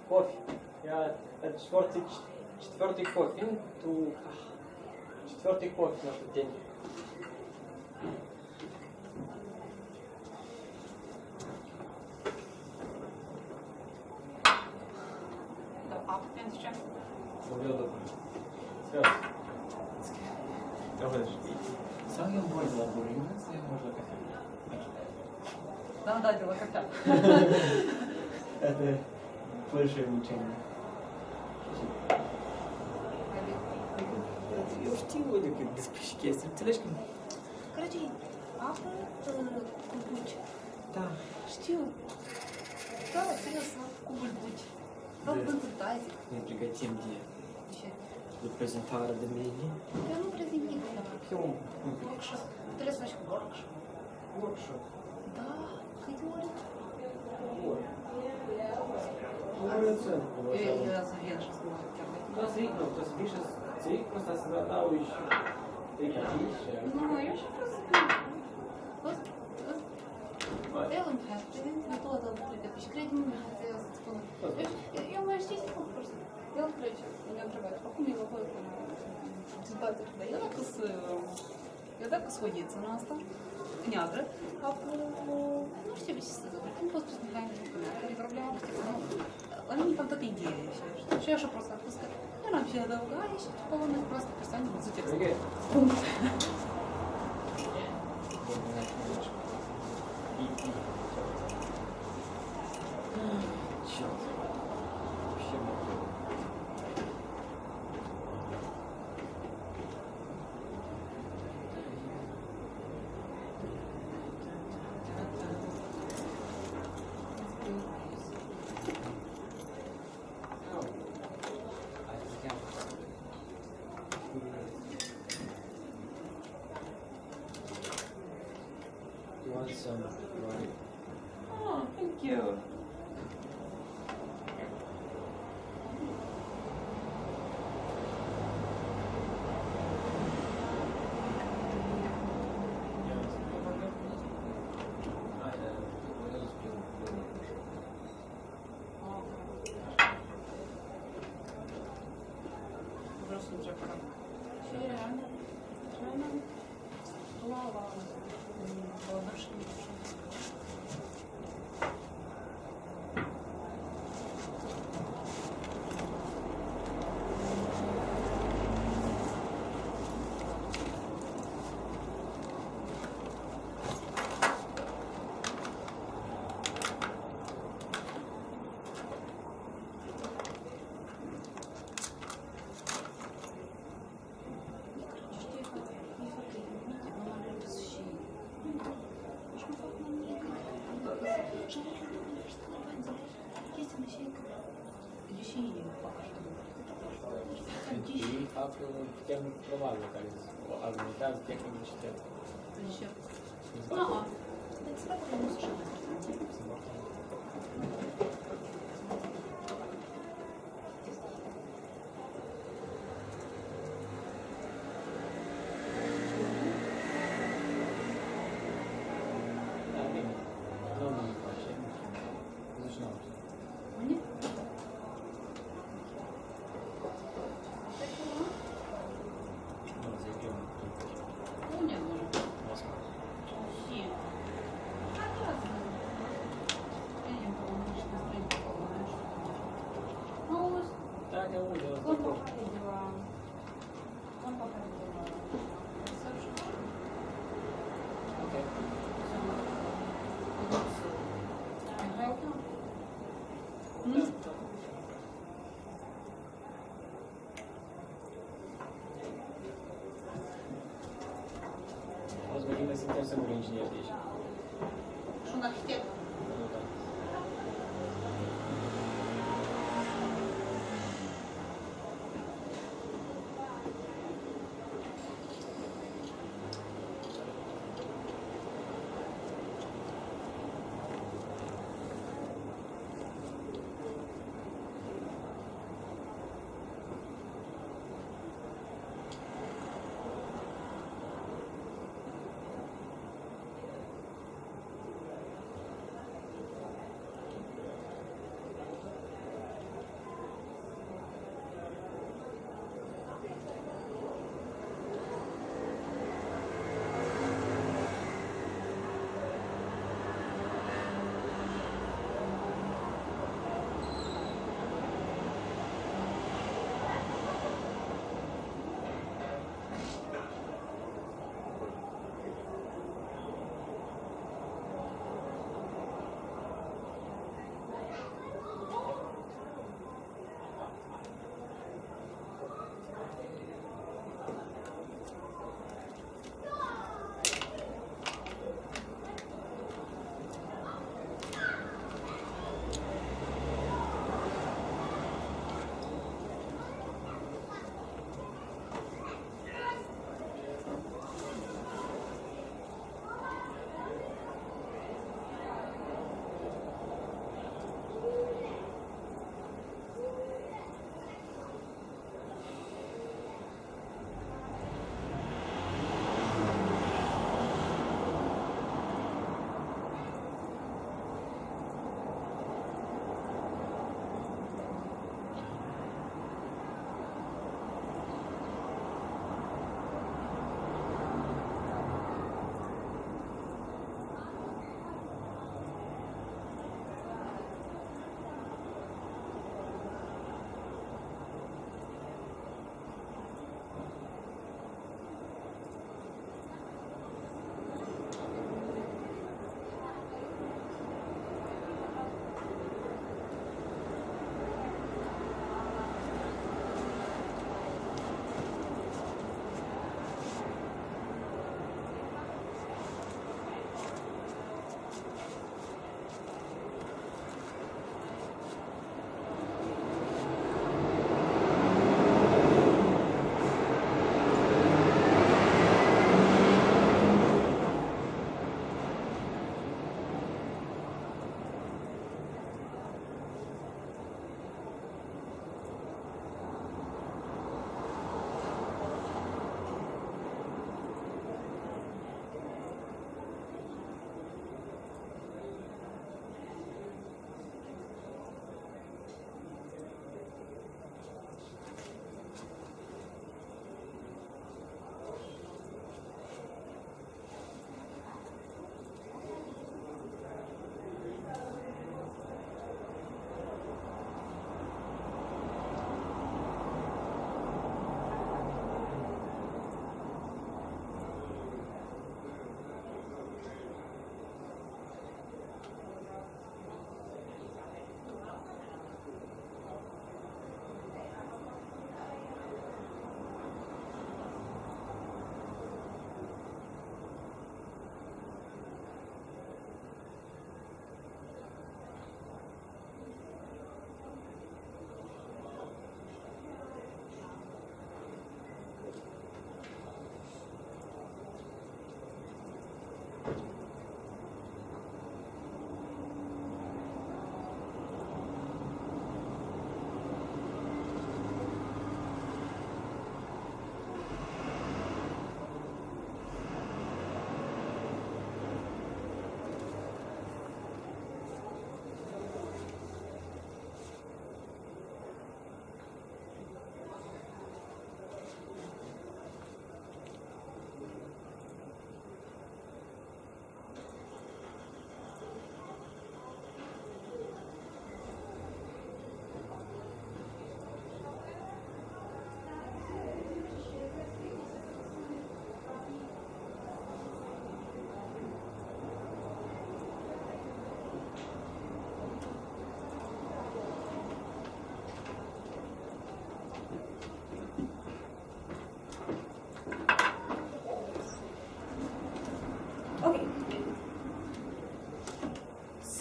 кофе. Это четвертый кофе. Четвертый кофе на этот день. Apă pentru ce? Să după. Sper. Sau eu voi de la dureing, sau eu merg la cafea? Da, de la cafea. Это большое мучение. Eu știu despre și chestii, înțelegi că... Crăgei, apă cu bulgi. Da. Știu. Da, serios, apă cu bulgi. Rog, pentru tazi. Ne pregătim de Ce? prezentarea de mine. Eu nu prezint nimic. Eu Workshop. Trebuie să faci workshop. Workshop. Da, câte ore? Ore оценку. Я заведу, что сказала. Да, зрительно, то есть більше цих просто задав ще такі. Ну, я ще просто... Elin hafiften metodal прикопиш. Кредит не хотела спонсор. Я маю щастя просто. Я открою, не открываю. Пока не выходит результаты. Я так сходится на asta. Неадрă. Nu știu ce să zic. Cum poți spune că ai probleme? La mine там toată ideea așa. Și așa просто am spus că nu am ce adăuga și după urmă просто persoane văzut text. Punct. Черт. Вообще мокрый. You want some wine? Oh, thank you. Vreau să încep acum. Și reana la Володушки. Și faptul putem probabil care argumentează tehnic și tehnic. Зачем? Это справа не совершенно. Da, bine. Nu mă face. Zici nu. Мне? Nu, zic eu. Ну, нет, может. Москва. И. Разные. Я не помню, что настроение было, что ну, Da, te aud, eu он zic. пока видела. Он пока видела. Ресепшн. Ok. Михайловна? Da. O să vedem că suntem singuri ingineri de aici. Și un arhitect. Nu, da.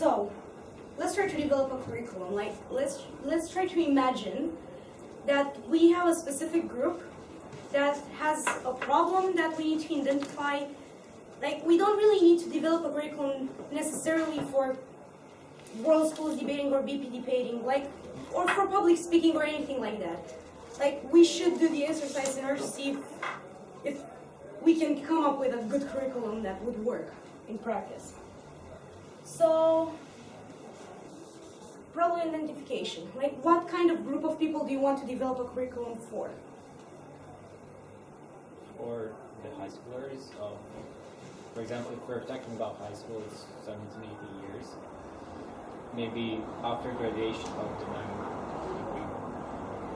So, let's try to develop a curriculum. Like, let's try to imagine that we have a specific group that has a problem that we need to identify. Like, we don't really need to develop a curriculum necessarily for world schools debating or BP debating, like, or for public speaking or anything like that. Like, we should do the exercise in order to see if we can come up with a good curriculum that would work in practice. So, problem identification. Like, what kind of group of people do you want to develop a curriculum for? For the high schoolers, for example, if we're talking about high school, it's 17, 18 years. Maybe after graduation of the 9th degree.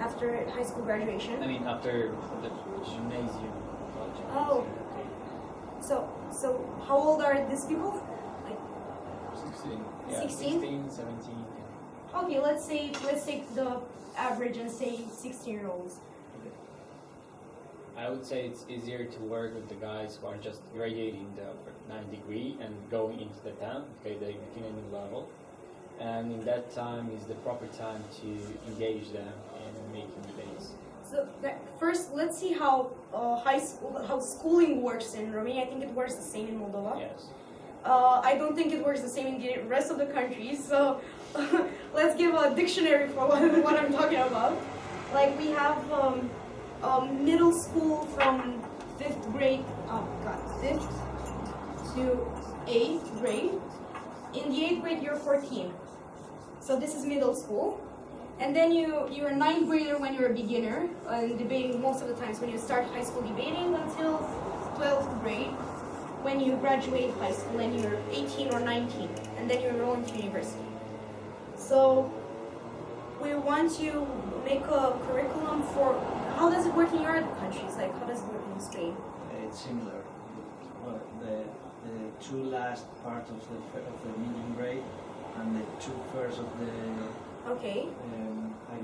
After high school graduation? I mean, after the gymnasium. Oh. So how old are these people? Like 16. Yeah, 16? 16, 17. Okay, let's take the average and say 16-year-olds. I would say it's easier to work with the guys who are just graduating the 9th degree and going into the 10th, okay, they begin a new level. And in that time is the proper time to engage them in making debates. So first, let's see how how schooling works in Romania. I think it works the same in Moldova. Yes. I don't think it works the same in the rest of the countries. So let's give a dictionary for what I'm talking about. Like, we have middle school from 5th grade, 5th to 8th grade. In the 8th grade, you're 14. So this is middle school. And then you're a 9th grader when you're a beginner, and debating most of the times when you start high school debating until 12th grade, when you graduate high school and you're 18 or 19, and then you enroll into university. So we want to make a curriculum for, how does it work in your other countries? Like, how does it work in Spain? It's similar. Well, the two last parts of the medium grade and the two first of the Okay. high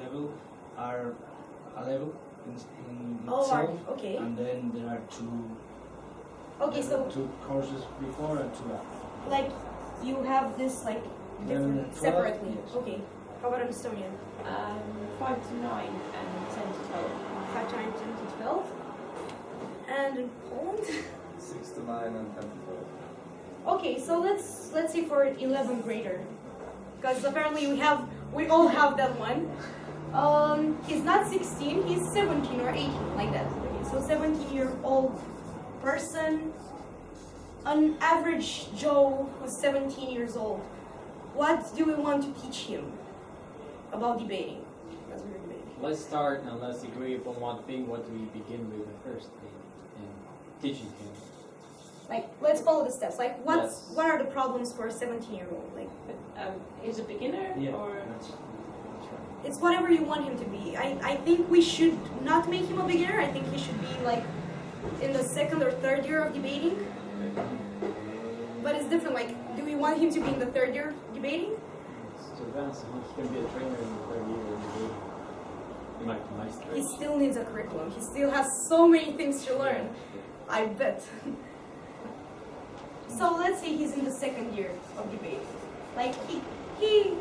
level are a level in Oh, itself, okay. and then there are two. Okay, so two courses before and two after. like you have this like different, 11 and 12, separately. yes. Okay. How about an Estonian? 5 to 9 and 10 to 12. 5 times 10 to 12. And in Poland? 6 to 9 and 10 to 12. Okay, so let's say for 11th grader, because apparently we all have that one. He's not 16, he's 17 or 18, like that. Okay, so 17-year-old person, an average Joe who's 17 years old. What do we want to teach him about debating? As we're debating. Let's start and let's agree upon one thing, what we begin with the first thing in teaching him. Like, let's follow the steps. Like, what are the problems for a 17-year-old? Like, Is a beginner Yeah, or that's right. it's whatever you want him to be. I think we should not make him a beginner. I think he should be like in the 2nd or 3rd year of debating. But it's different. Like, do we want him to be in the 3rd year debating? To advance, he can be a trainer in the 3rd year of the game. My He strength. still needs a curriculum. He still has so many things to learn. I bet. So let's say he's in the 2nd year of debate. Like, he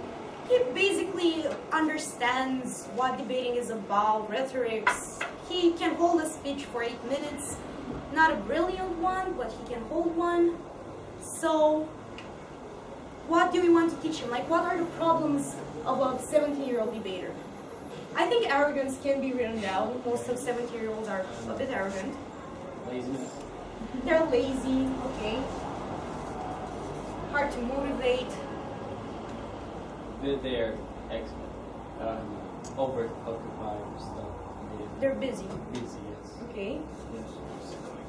basically understands what debating is about, rhetorics. He can hold a speech for 8 minutes. Not a brilliant one, but he can hold one. So what do we want to teach him? Like, what are the problems of a 17-year-old debater? I think arrogance can be written down. Most of 17-year-olds are a bit arrogant. Laziness. They're lazy, okay. Hard to motivate. They're over-occupied with stuff. They're busy, Busy, yes. okay. Yes.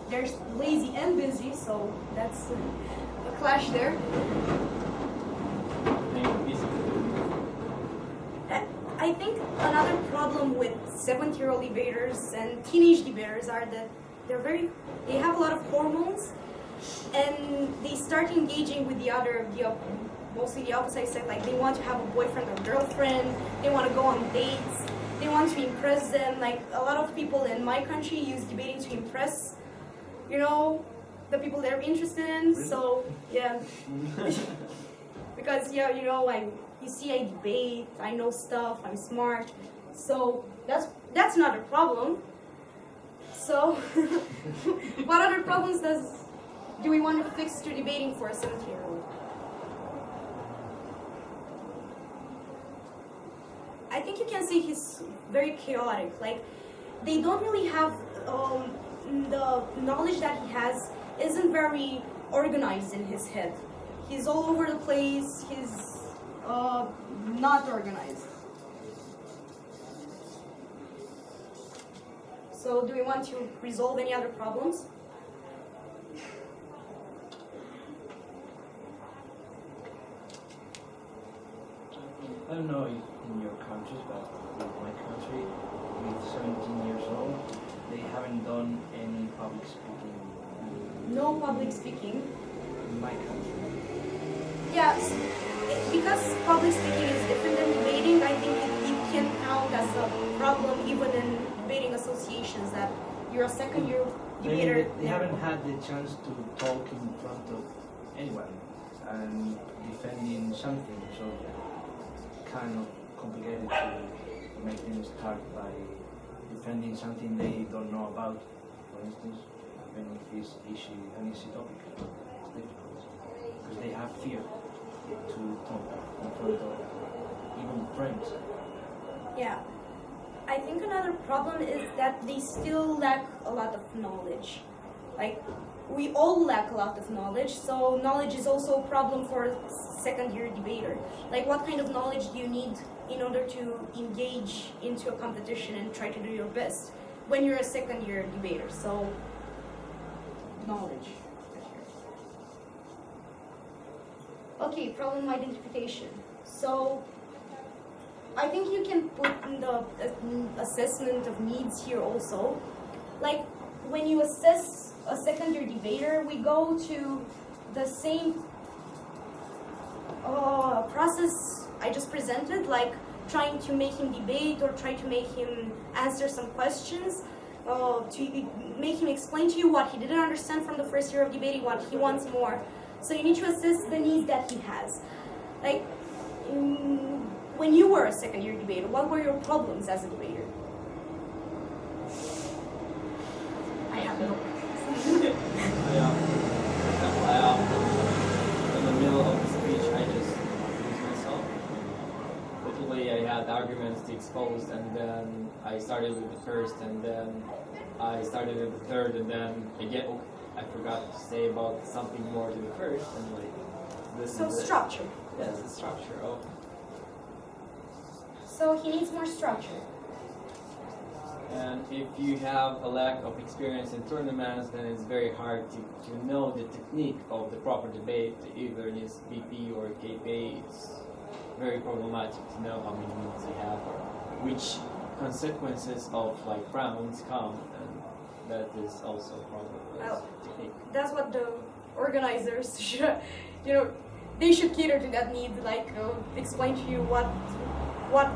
They're lazy and busy, so that's a clash there. They're busy. I think another problem with 17-year-old debaters and teenage debaters are that they have a lot of hormones, and they start engaging with mostly the opposite sex. Like, they want to have a boyfriend or girlfriend, they want to go on dates, they want to impress them. Like, a lot of people in my country use debating to impress, the people they're interested in. So, yeah. because yeah, you know, you see I debate, I know stuff, I'm smart, so that's not a problem. So what other problems do we want to fix to debating for a 17-year-old? I think you can say he's very chaotic. Like, they don't really have the knowledge that he has isn't very organized in his head. He's all over the place. He's not organized. So, do we want to resolve any other problems? I don't know in your countries, but in my country, with 17 years old, they haven't done any public speaking. No public speaking. In my country. Yes, because public speaking is different than debating, I think it can count as a problem even in debating associations that you're a second-year debater. They haven't had the chance to talk in front of anyone and defending something, so kind of complicated to make them start by defending something they don't know about. For instance, even if it's an easy topic, it's difficult because they have fear to talk in front of even friends. Yeah. I think another problem is that they still lack a lot of knowledge. Like, we all lack a lot of knowledge, so knowledge is also a problem for a second-year debater. Like, what kind of knowledge do you need in order to engage into a competition and try to do your best when you're a second-year debater? So, knowledge. Okay, problem identification. So, I think you can put in the assessment of needs here also. Like, when you assess a second-year debater, we go to the same process I just presented, like trying to make him debate or try to make him answer some questions, to make him explain to you what he didn't understand from the first year of debating, what he wants more. So you need to assess the needs that he has. Like, when you were a second-year debater, what were your problems as a debater? I have no. In the middle of the speech, I just confused myself. Literally, I had arguments to expose, and then I started with the first, and then I started with the third, and then again, I forgot to say about something more to the first, and like this. So structure. Yes, the structure. Oh. So he needs more structure. And if you have a lack of experience in tournaments, then it's very hard to know the technique of the proper debate, either it is BP or KP. It's very problematic to know how many minutes you have or which consequences of like rounds come, and that is also a problem with Well, technique. that's what the organizers should, they should cater to that need, like explain to you what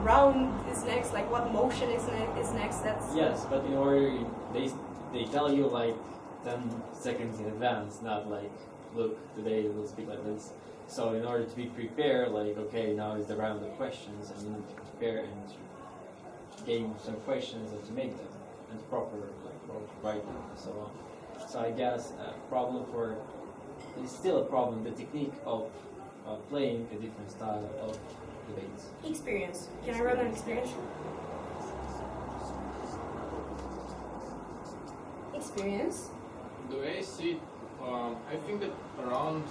round is next, like what motion is next. That's yes, but in order they tell you like 10 seconds in advance, not like, look, today we'll speak like this. So in order to be prepared, like, okay, now is the round of questions, and you need to prepare and to game some questions and to make them and proper write them and so on. So I guess it's still a problem, the technique of playing a different style of debates. experience. Can I run an experience? Experience. The way I see it, I think that around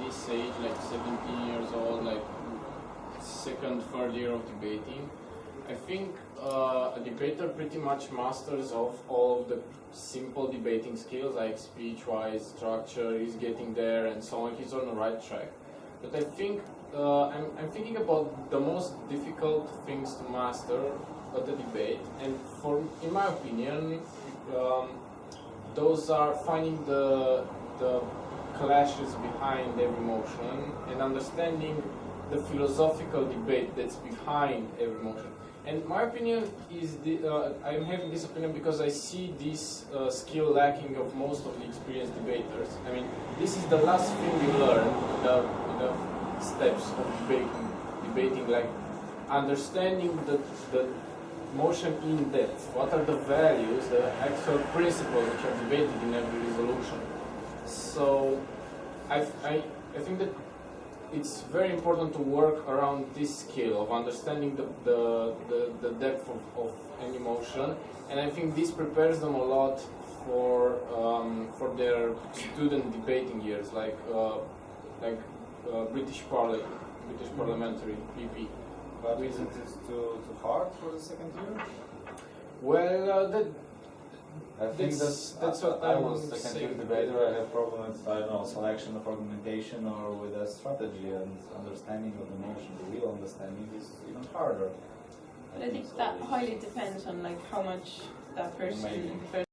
this age, like 17 years old, like second, third year of debating, I think a debater pretty much masters of all of the simple debating skills, like speech-wise, structure, he's getting there and so on, he's on the right track. But I think I'm thinking about the most difficult things to master at the debate, and in my opinion, those are finding the clashes behind every motion and understanding the philosophical debate that's behind every motion. And my opinion is I'm having this opinion because I see this skill lacking of most of the experienced debaters. I mean, this is the last thing you learn in the steps of debating, like understanding the motion in depth. What are the values, the actual principles which are debated in every resolution? So I think that it's very important to work around this skill of understanding the depth of any motion, and I think this prepares them a lot for their student debating years, like British parliamentary PP. But isn't it too hard for the second year? Well, I think that's what I I was would second say. year debater. I have problem with, I don't know, selection of argumentation or with a strategy, and understanding of the motion. The real understanding is even harder. But I think so. that highly depends on like how much that person Maybe. prefers